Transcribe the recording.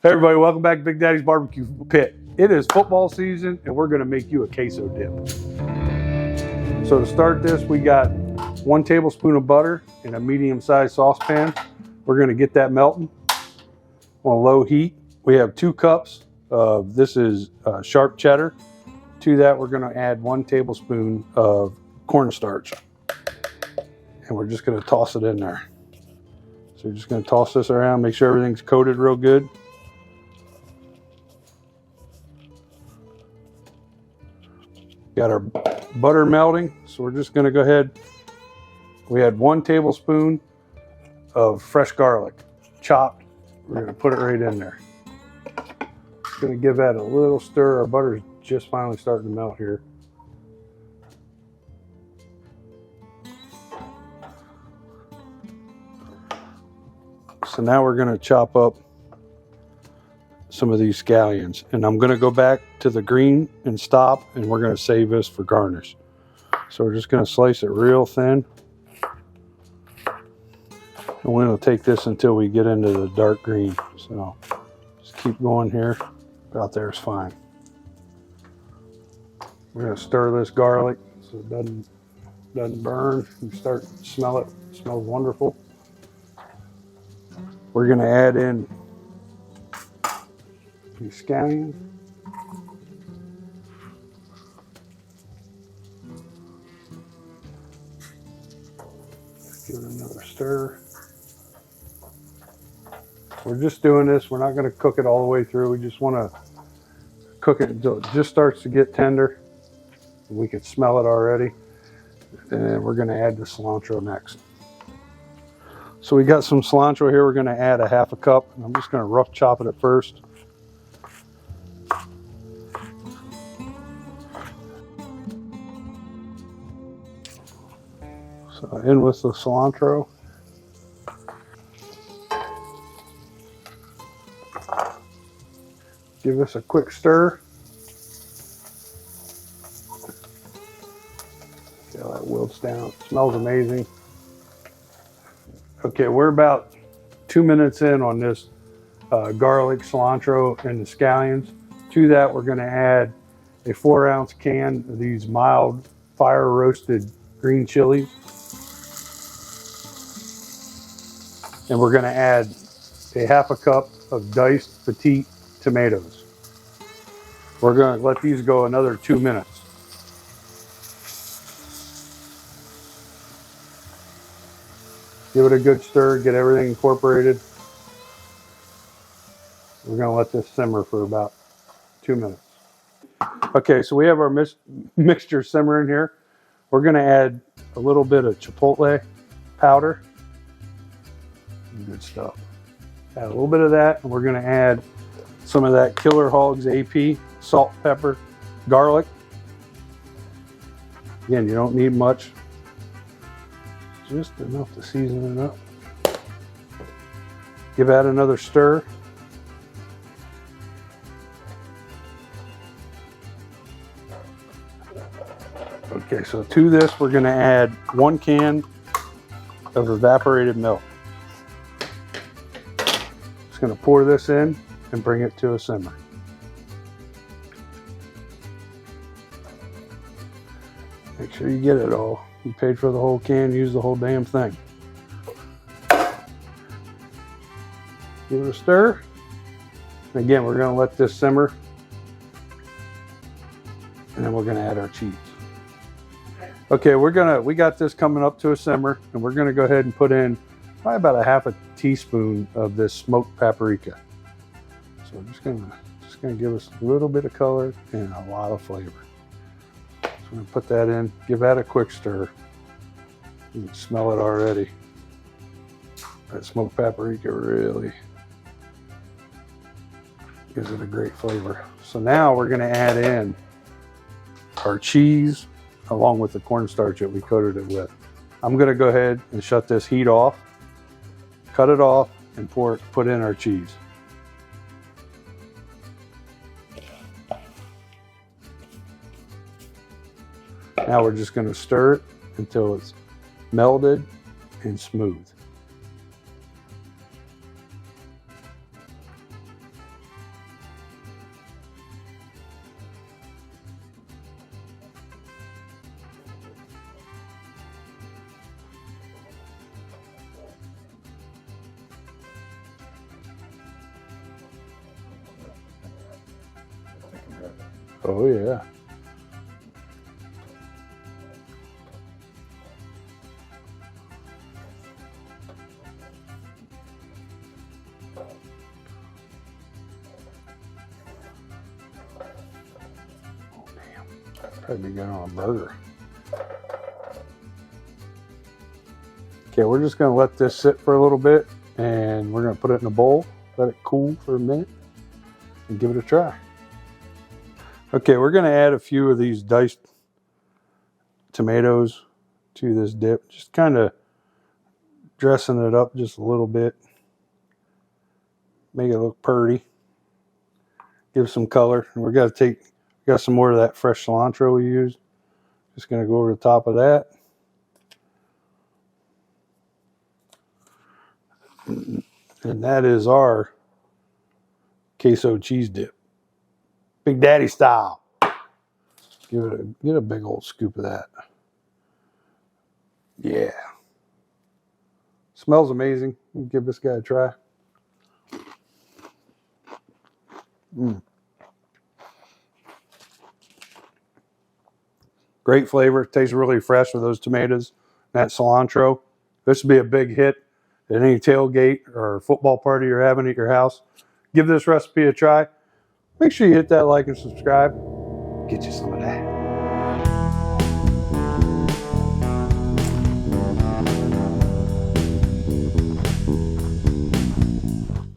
Hey everybody, welcome back to Big Daddy's Barbecue Pit. It is football season and we're gonna make you a queso dip. So to start this, we got 1 tablespoon of butter in a medium-sized saucepan. We're gonna get that melting on low heat. We have 2 cups of, this is sharp cheddar. To that, we're gonna add 1 tablespoon of cornstarch. And we're just gonna toss it in there. So we're just gonna toss this around, make sure everything's coated real good. Got our butter melting, so we're just gonna go ahead. We had 1 tablespoon of fresh garlic, chopped. We're gonna put it right in there. Just gonna give that a little stir. Our butter's just finally starting to melt here. So now we're gonna chop up some of these scallions, and I'm going to go back to the green and stop, and we're going to save this for garnish. So we're just going to slice it real thin, and we're going to take this until we get into the dark green. So just keep going here. About there is fine. We're going to stir this garlic so it doesn't burn. You start to smell it. It smells wonderful. We're going to add in these scallions. Give it another stir. We're just doing this. We're not going to cook it all the way through. We just want to cook it until it just starts to get tender. We can smell it already. And we're going to add the cilantro next. So we got some cilantro here. We're going to add a 1/2 cup. I'm just going to rough chop it at first. So in with the cilantro. Give this a quick stir. See how that wilts down. It smells amazing. Okay, we're about 2 minutes in on this garlic, cilantro, and the scallions. To that, we're going to add a 4-ounce can of these mild fire roasted green chilies. And we're going to add a 1/2 cup of diced petite tomatoes. We're going to let these go another 2 minutes. Give it a good stir, get everything incorporated. We're going to let this simmer for about 2 minutes. Okay, so we have our mixture simmering here. We're going to add a little bit of Chipotle powder. Good stuff. Add a little bit of that, and we're going to add some of that Killer Hogs AP, salt, pepper, garlic. Again, you don't need much. Just enough to season it up. Give that another stir. Okay, so to this, we're going to add 1 can of evaporated milk. Just going to pour this in and bring it to a simmer. Make sure you get it all. You paid for the whole can, use the whole damn thing. Give it a stir. And again, we're going to let this simmer. And then we're going to add our cheese. Okay, we got this coming up to a simmer, and we're going to go ahead and put in probably about a 1/2 teaspoon of this smoked paprika. So we're just gonna give us a little bit of color and a lot of flavor. So I'm gonna put that in, give that a quick stir. You can smell it already. That smoked paprika really gives it a great flavor. So now we're gonna add in our cheese along with the cornstarch that we coated it with. I'm gonna go ahead and shut this heat off, cut it off, and put in our cheese. Now we're just going to stir it until it's melded and smooth. Oh yeah. Probably good on a burger. Okay, we're just going to let this sit for a little bit, and we're going to put it in a bowl, let it cool for a minute, and give it a try. Okay, we're going to add a few of these diced tomatoes to this dip, just kind of dressing it up just a little bit, make it look pretty, give some color. And we're going to got some more of that fresh cilantro we used. Just going to go over the top of that. And that is our queso cheese dip. Big Daddy style. Get a big old scoop of that. Yeah. Smells amazing. Give this guy a try. Great flavor. Tastes really fresh with those tomatoes. That cilantro. This would be a big hit at any tailgate or football party you're having at your house. Give this recipe a try. Make sure you hit that like and subscribe. Get you some of that.